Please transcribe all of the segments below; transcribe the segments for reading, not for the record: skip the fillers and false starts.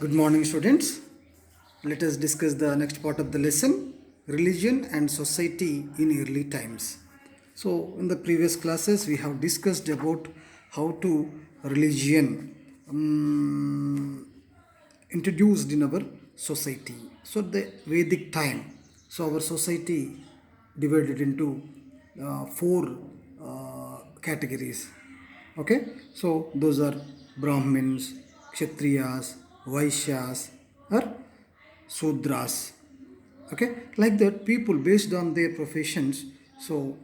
Good morning, students. Let us discuss the next part of the lesson, religion and society in early times. So, in the previous classes, we have discussed about how to religion introduced in our society. So, the Vedic time. So, our society divided into four categories. Okay, so those are Brahmins, Kshatriyas, Vaishyas, or Sudras. Okay, like that, people based on their professions. So,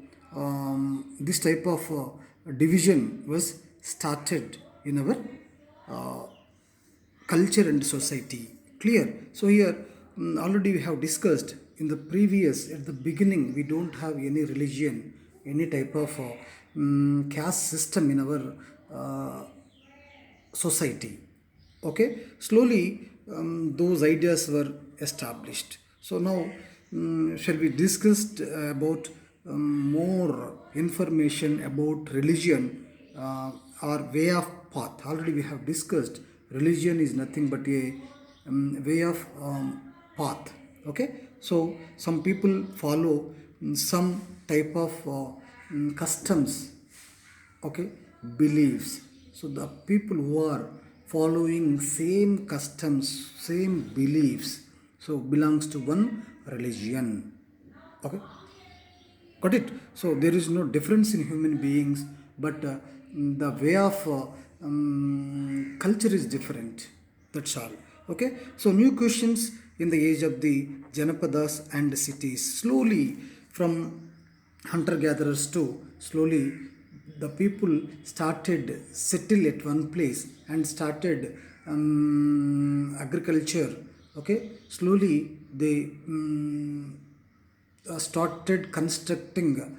this type of division was started in our culture and society. Clear? So here already we have discussed in the previous, at the beginning, we don't have any religion, any type of caste system in our society. Okay, slowly those ideas were established. So now shall we discuss about more information about religion or way of path. Already we have discussed religion is nothing but a way of path. Okay, so some people follow some type of customs, okay, beliefs. So the people who are following same customs, same beliefs, so belongs to one religion. Okay, got it? So there is no difference in human beings, but the way of culture is different. That's all. Okay, so new questions in the age of the Janapadas and cities. Slowly, from hunter gatherers to slowly the people started settle at one place and started agriculture. Okay, slowly they started constructing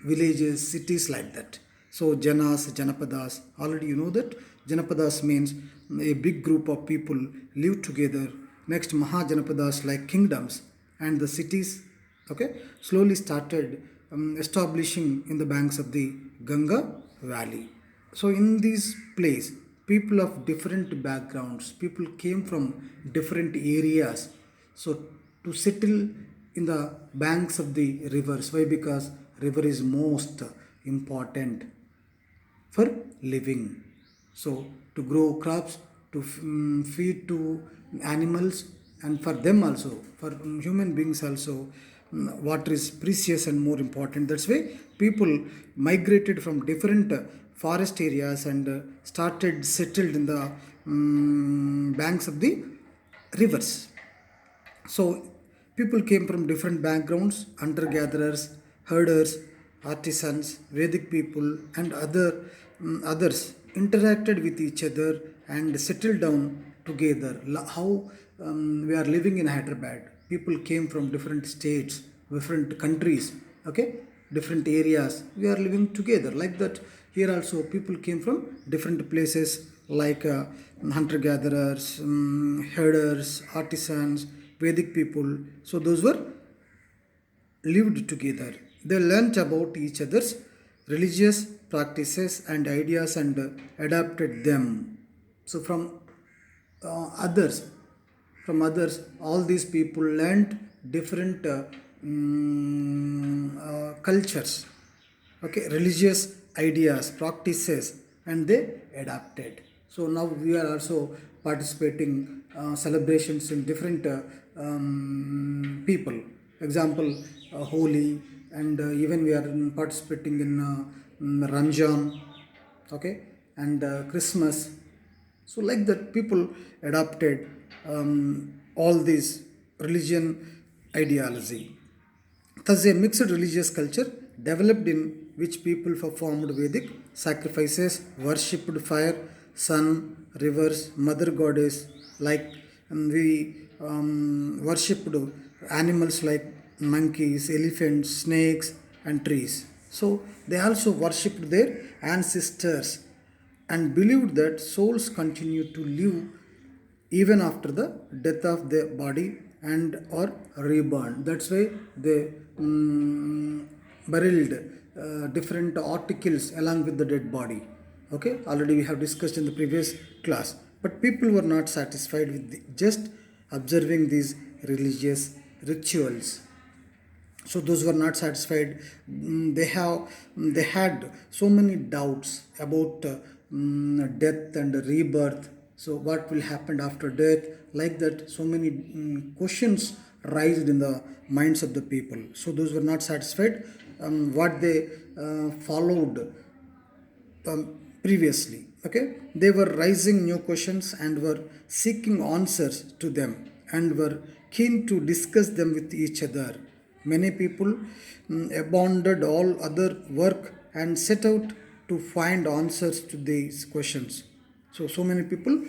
villages, cities, like that. So Janas, Janapadas, already you know that Janapadas means a big group of people live together. Next, Mahajanapadas, like kingdoms, and the cities, okay, slowly started establishing in the banks of the Ganga Valley. So in this place, people of different backgrounds, people came from different areas. So to settle in the banks of the rivers. Why? Because river is most important for living. So to grow crops, to feed to animals, and for them also, for human beings also, water is precious and more important. That's why people migrated from different forest areas and started settled in the banks of the rivers. So people came from different backgrounds, hunter gatherers, herders, artisans, Vedic people, and others interacted with each other and settled down together. How we are living in Hyderabad. People came from different states, different countries, okay, different areas. We are living together like that. Here also, people came from different places like hunter gatherers, herders, artisans, Vedic people. So those were lived together. They learnt about each other's religious practices and ideas and adapted them. So others, from others, all these people learnt different cultures, okay, religious ideas, practices, and they adapted. So now we are also participating celebrations in different people. Example, Holi, and even we are participating in Ramjan, okay, and Christmas. So like that, people adopted all these religion ideology. Thus, a mixed religious culture developed in which people performed Vedic sacrifices, worshipped fire, sun, rivers, mother goddess, like we worshipped animals like monkeys, elephants, snakes, and trees. So they also worshipped their ancestors and believed that souls continue to live even after the death of the body and or reborn. That's why they buried different articles along with the dead body. Okay, already we have discussed in the previous class. But people were not satisfied with just observing these religious rituals. So those who are not satisfied, they had so many doubts about death and rebirth. So what will happen after death? Like that, so many questions raised in the minds of the people. So those were not satisfied. What they followed previously. Okay, they were raising new questions and were seeking answers to them and were keen to discuss them with each other. Many people abandoned all other work and set out to find answers to these questions. So many people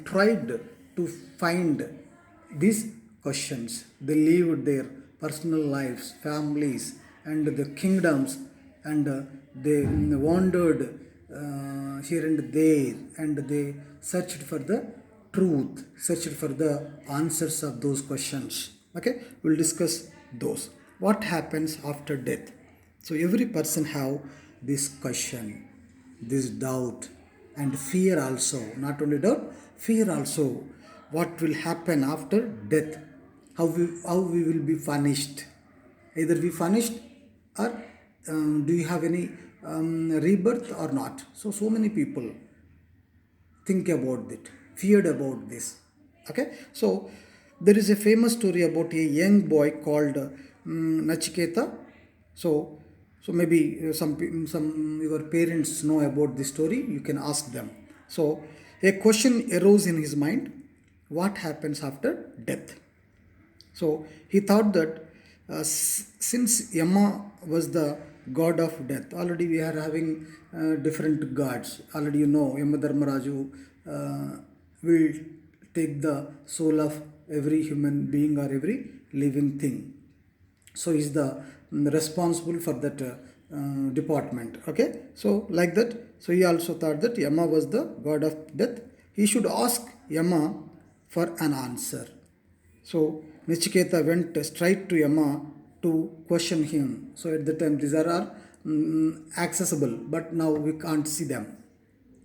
tried to find these questions. They lived their personal lives, families, and the kingdoms, and they wandered here and there, and they searched for the truth, searched for the answers of those questions. Okay, we'll discuss those. What happens after death? So every person have this question, this doubt, and fear also. Not only doubt, fear also. What will happen after death? How we will be punished? Either we punished, or do you have any rebirth or not? So many people think about it, feared about this. Okay, so there is a famous story about a young boy called Nachiketa. So maybe some your parents know about this story. You can ask them. So a question arose in his mind: what happens after death? So he thought that since Yama was the god of death, already we are having different gods. Already you know Yama Dharmaraju will take the soul of every human being or every living thing. So he's the responsible for that department. Okay, so like that. So he also thought that Yama was the god of death. He should ask Yama for an answer. So Nichiketa went straight to Yama to question him. So at the time these are all accessible, but now we can't see them.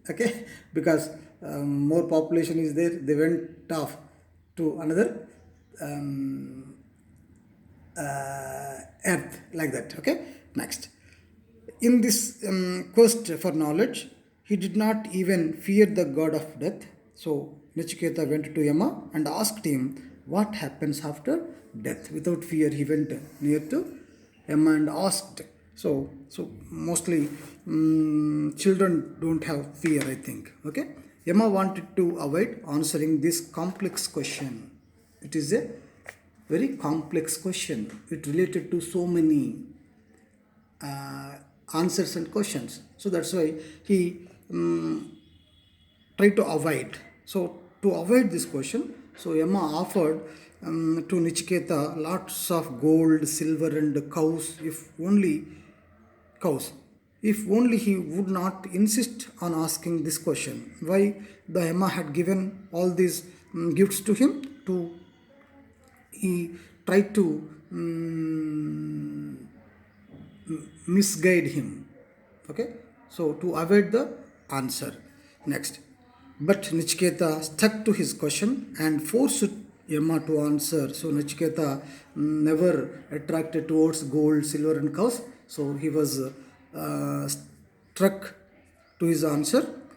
Okay, because more population is there. They went off to another earth, like that. Okay, next. In this quest for knowledge, he did not even fear the god of death. So Nachiketa went to Yama and asked him what happens after death. Without fear, he went near to Yama and asked. So mostly children don't have fear, I think. Okay, Yama wanted to avoid answering this complex question. It is a very complex question. It related to so many answers and questions. So that's why he tried to avoid. So to avoid this question, so Yama offered to Nichiketa lots of gold, silver, and cows. If only he would not insist on asking this question. Why the Yama had given all these gifts to him? To he tried to misguide him. Okay, so to avoid the answer. Next, but Nichiketa stuck to his question and forced Yama to answer. So Nichiketa never attracted towards gold, silver, and cows. So he was struck to his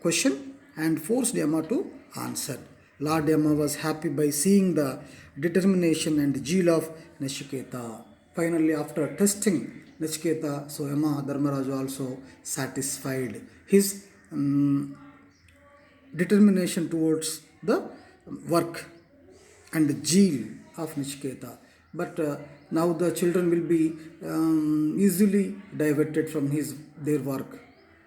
question and forced Yama to answer. Lord Yama was happy by seeing the determination and zeal of Nichiketa. Finally, after testing Nichiketa, so Yama Dharmaraju also satisfied his determination towards the work and the zeal of Nichiketa. But now the children will be easily diverted from their work.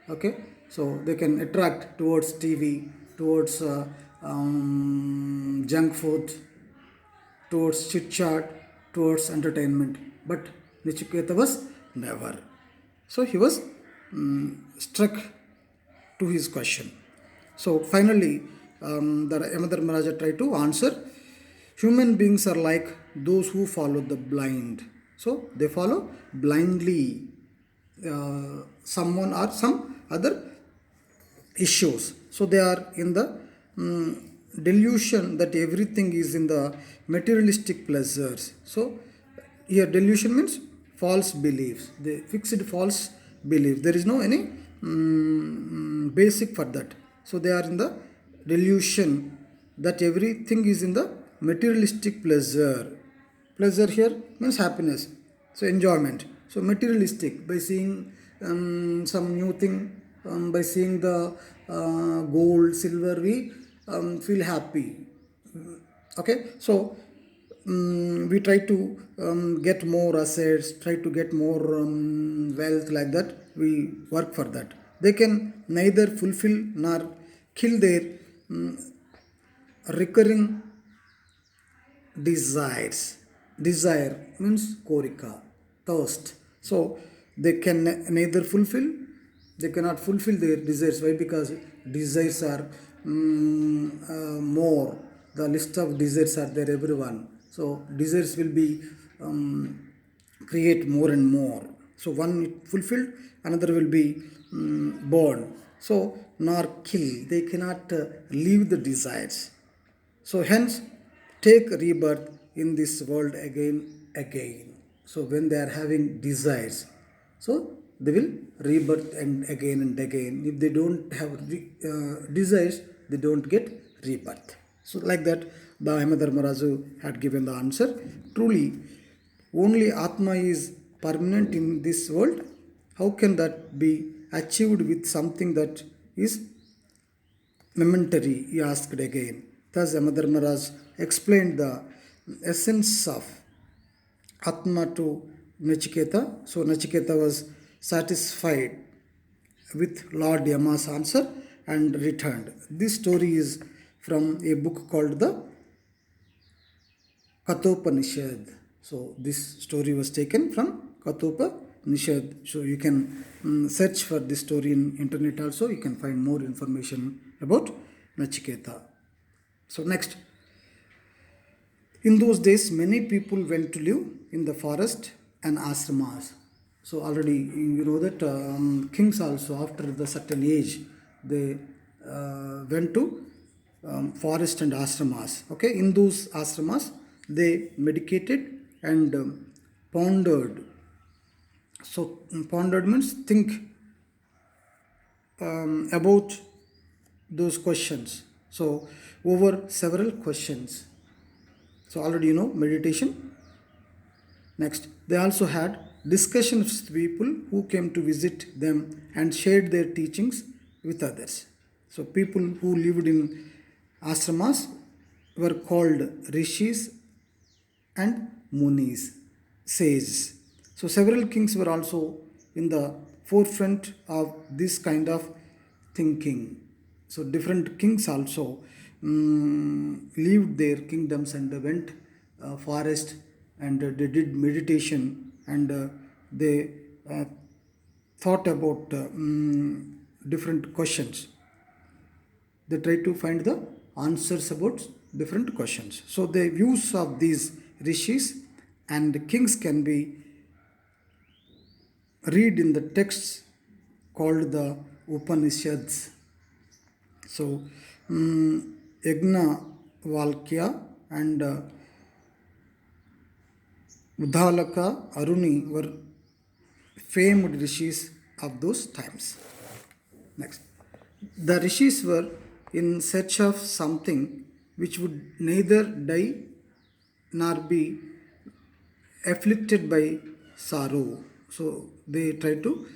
Okay, so they can attract towards TV, towards junk food, towards chit chat, towards entertainment. But Nichiketa was never. So he was struck to his question. So finally, the Yamadharmaraja tried to answer. Human beings are like those who follow the blind. So they follow blindly someone or some other issues. So they are in the delusion that everything is in the materialistic pleasures. So here delusion means false beliefs, the fixed false belief. There is no any basic for that. So they are in the delusion that everything is in the materialistic pleasure. Pleasure here means happiness. So enjoyment. So materialistic, by seeing some new thing, by seeing the gold, silver, we feel happy. Okay, so we try to get more assets, try to get more wealth, like that. We work for that. They can neither fulfill nor kill their recurring desires. Desire means korika, thirst. So they can neither fulfill, they cannot fulfill their desires. Why? Because desires are more. The list of desires are there, everyone. So desires will be create more and more. So one fulfilled, another will be born. So nor kill. They cannot leave the desires. So hence, take rebirth in this world again. So when they are having desires, so they will rebirth and again. If they don't have desires, they don't get rebirth. So like that, the Dharmaraju had given the answer. Truly, only Atma is permanent in this world. How can that be achieved with something that is momentary? He asked again. Thus, Yamadharmaraj explained the essence of Atma to Nachiketa. So, Nachiketa was satisfied with Lord Yama's answer and returned. This story is from a book called the Kathopanishad. So, this story was taken from Kathopanishad. So, you can search for this story in internet also. You can find more information about Nachiketa. So next, in those days, many people went to live in the forest and ashramas. So already you know that kings also, after the certain age, they went to forest and ashramas. Okay, in those ashramas, they meditated and pondered. So pondered means think about those questions. So over several questions. So already you know meditation. Next, they also had discussions with people who came to visit them and shared their teachings with others. So people who lived in ashramas were called rishis and munis, sages. So several kings were also in the forefront of this kind of thinking. So different kings also lived their kingdoms and went forest and they did meditation and they thought about different questions. They try to find the answers about different questions. So the views of these rishis and kings can be read in the texts called the Upanishads. So Yagna Valkya and Udhalaka Aruni were famed rishis of those times. Next, the rishis were in search of something which would neither die nor be afflicted by sorrow. So they try to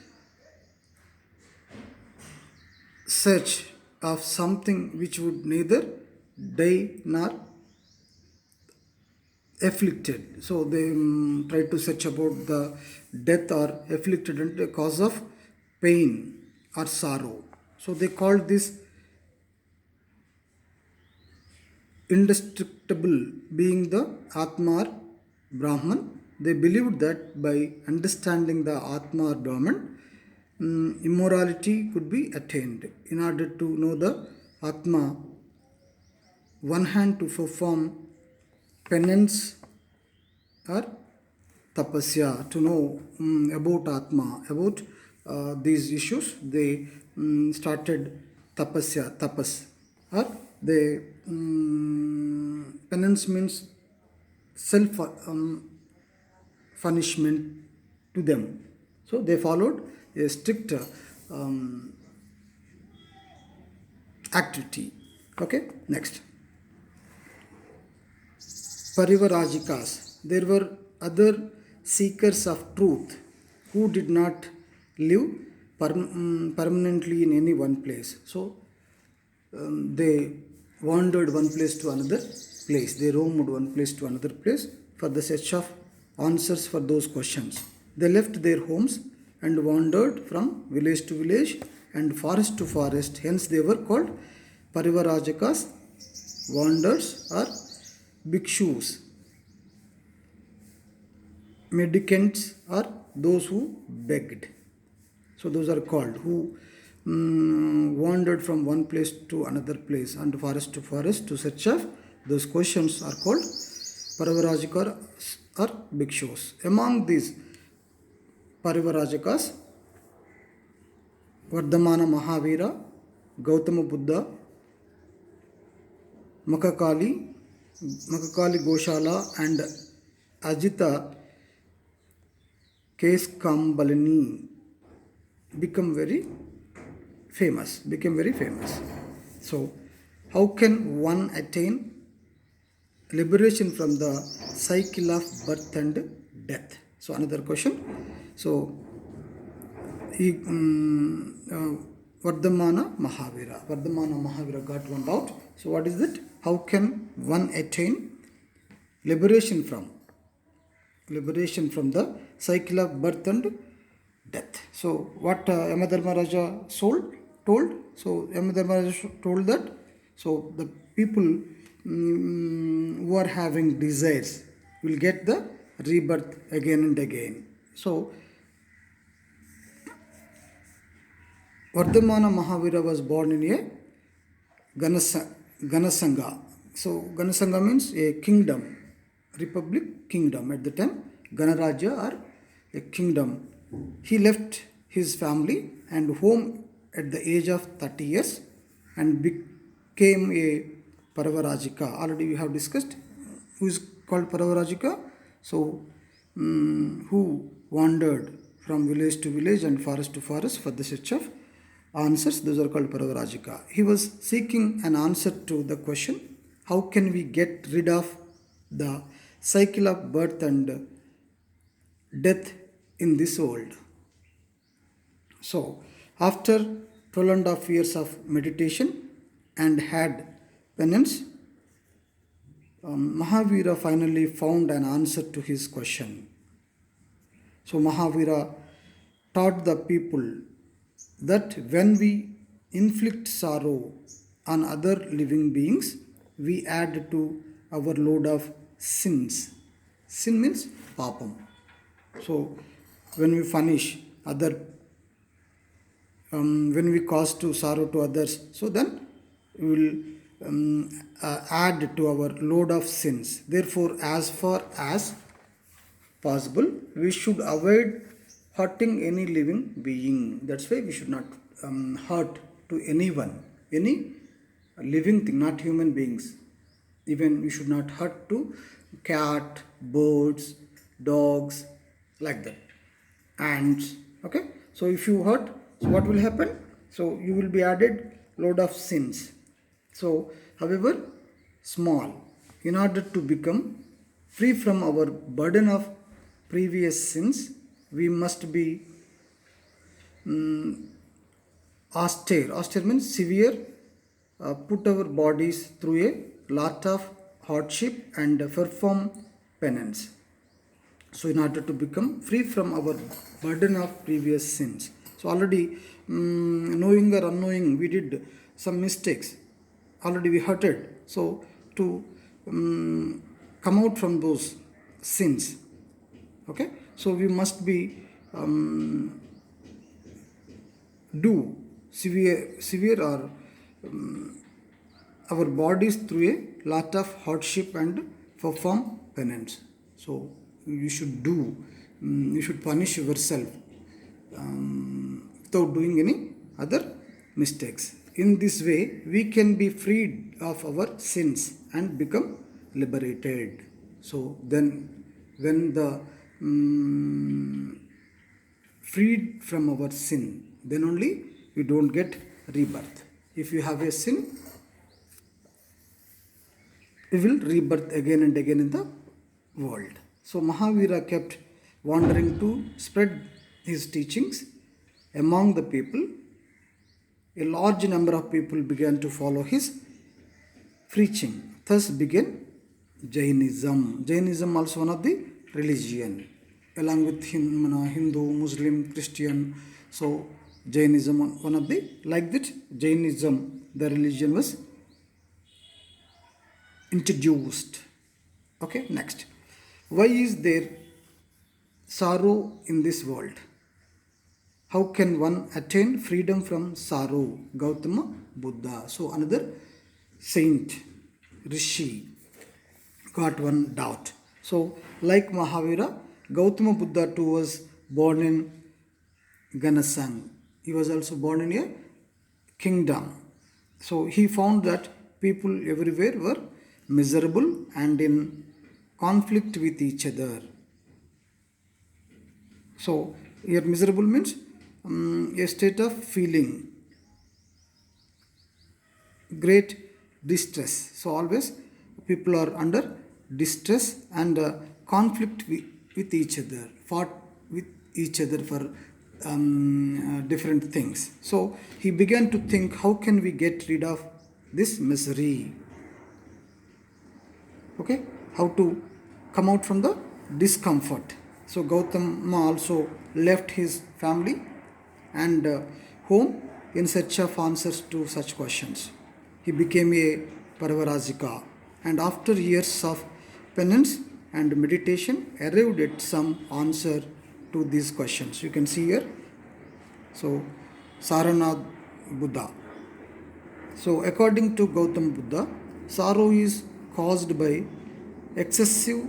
search of something which would neither die nor afflicted. So they try to search about the death or afflicted and the cause of pain or sorrow. So they called this indestructible being the Atma or Brahman. They believed that by understanding the Atma or Brahman, immorality could be attained. In order to know the Atma, one hand to perform penance or tapasya, to know about Atma, about these issues, they started tapasya, tapas or they penance means self punishment to them. So they followed a strict activity. Okay, next. Parivarajikas. There were other seekers of truth who did not live permanently in any one place. So they wandered one place to another place. They roamed one place to another place for the search of answers for those questions. They left their homes and wandered from village to village and forest to forest. Hence, they were called Parivarajakas, wanderers, or bhikshus. Mendicants are those who begged. So those are called who wandered from one place to another place and forest to forest to search of those questions are called Parivarajakas or bhikshus. Among these Parivarajakas, Vardhamana Mahavira, Gautama Buddha, Makakali Goshala, and Ajita Keskambalini became very famous. So, how can one attain liberation from the cycle of birth and death? So, another question. So, Vardhamana Mahavira got one out. So, what is it? How can one attain liberation from the cycle of birth and death? So, what Yamadharmaraja told? So, Yamadharmaraja told that, so the people who are having desires will get the rebirth again and again. So, Vardhamana Mahavira was born in a Ganasanga. So, Ganasanga means a kingdom, republic kingdom at the time, Ganaraja or a kingdom. He left his family and home at the age of 30 years and became a Paravarajika. Already we have discussed who is called Paravarajika. So, who wandered from village to village and forest to forest for the search of answers. Those are called Paravarajika. He was seeking an answer to the question, how can we get rid of the cycle of birth and death in this world? So, after 12.5 years of meditation and had penance, Mahavira finally found an answer to his question. So, Mahavira taught the people that when we inflict sorrow on other living beings, we add to our load of sins. Sin means papam. So, when we punish other, when we cause to sorrow to others, so then we will add to our load of sins. Therefore, as far as possible, we should avoid hurting any living being. That's why we should not hurt to anyone, any living thing, not human beings. Even we should not hurt to cat, birds, dogs, like that, ants. Okay. So if you hurt, so what will happen? So you will be added load of sins. So, however small, in order to become free from our burden of previous sins, we must be austere. Austere means severe. Put our bodies through a lot of hardship and perform penance. So, in order to become free from our burden of previous sins. So, already knowing or unknowing, we did some mistakes. Already we hurted. So, to come out from those sins, okay, so we must be do severe or our bodies through a lot of hardship and perform penance. So you should do, you should punish yourself without doing any other mistakes. in this way we can be freed of our sins and become liberated. So then, when the freed from our sin, then only we don't get rebirth. If you have a sin, we will rebirth again and again in the world. So Mahavira kept wandering to spread his teachings among the people. A large number of people began to follow his preaching. Thus began Jainism. Jainism also one of the religion, along with Hindu, Muslim, Christian. So Jainism one of the, like that Jainism, the religion was introduced. Okay, next. Why is there sorrow in this world? How can one attain freedom from sorrow? Gautama Buddha. So another saint, Rishi, got one doubt. So like Mahavira, Gautama Buddha too was born in Ganasang. He was also born in a kingdom. So he found that people everywhere were miserable and in conflict with each other. So here miserable means a state of feeling great distress. So always people are under distress and conflict with each other, fought with each other for different things. So he began to think, how can we get rid of this misery? Okay, how to come out from the discomfort. So Gautama also left his family and home in search of answers to such questions. He became a Paravarajika, and after years of penance and meditation arrived at some answer to these questions. You can see here. So Saranath Buddha. So according to Gautama Buddha, sorrow is caused by excessive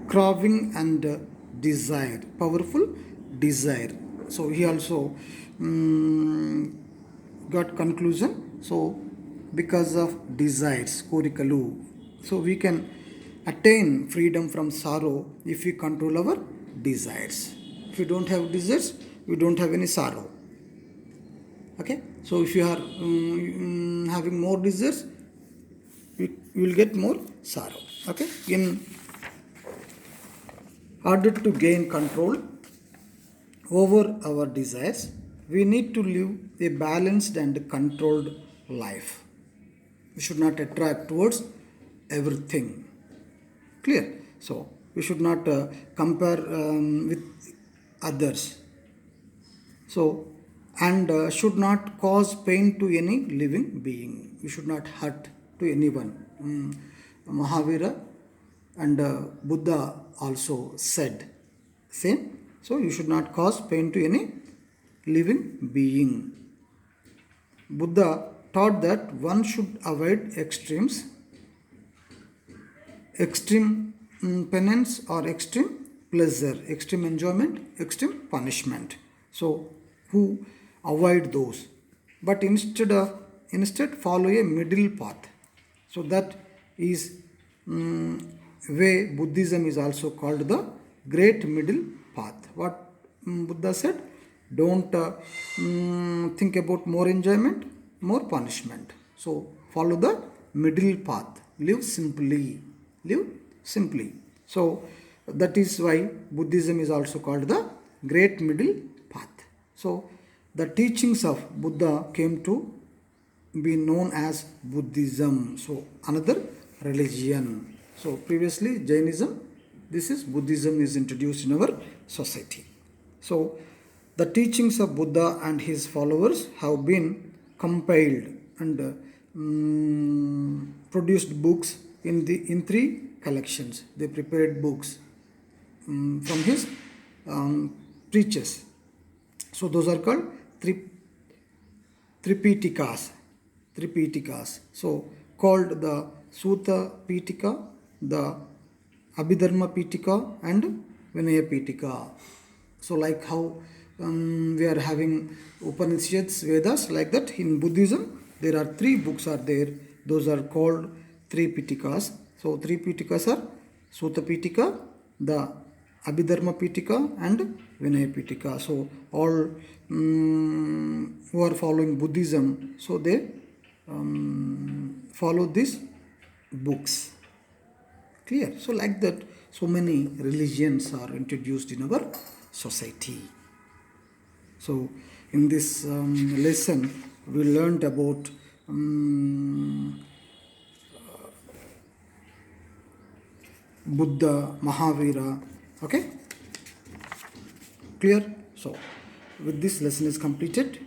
craving and desire, powerful desire. So he also got conclusion. So because of desires, korikalu. So we can attain freedom from sorrow if we control our desires. If you don't have desires, you don't have any sorrow. Okay, so if you are having more desires, you will get more sorrow. Okay, in order to gain control over our desires, we need to live a balanced and controlled life. We should not attract towards everything. Clear? So we should not compare with others. So and should not cause pain to any living being. We should not hurt to anyone. Mahavira and Buddha also said same. So you should not cause pain to any living being. Buddha taught that one should avoid extremes, extreme penance or extreme pleasure, extreme enjoyment, extreme punishment. So who avoid those, but instead follow a middle path. So that is way Buddhism is also called the great middle path. What Buddha said, don't think about more enjoyment, more punishment. So follow the middle path, live simply. So that is why Buddhism is also called the great middle path. So the teachings of Buddha came to be known as Buddhism. So another religion. So previously Jainism, this is Buddhism is introduced in our society. So the teachings of Buddha and his followers have been compiled and produced books in three collections. They prepared books from his preachers. So those are called Tripitikas. So called the Sutta Pitika, the Abhidharma Pitika and Vinaya Pitika. So like how we are having Upanishads, Vedas, like that. In Buddhism, there are 3 books are there. Those are called 3 Pitikas. So 3 Pitikas are Sutta Pitika, the Abhidharma Pitika, and Vinaya Pitika. So all who are following Buddhism, so they follow these books. Clear? So like that, so many religions are introduced in our society. So in this lesson, we learned about Buddha, Mahavira. Okay? Clear? So with this lesson is completed.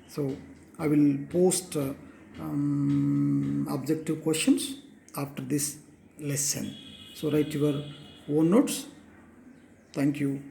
So I will post objective questions after this lesson. So write your own notes. Thank you.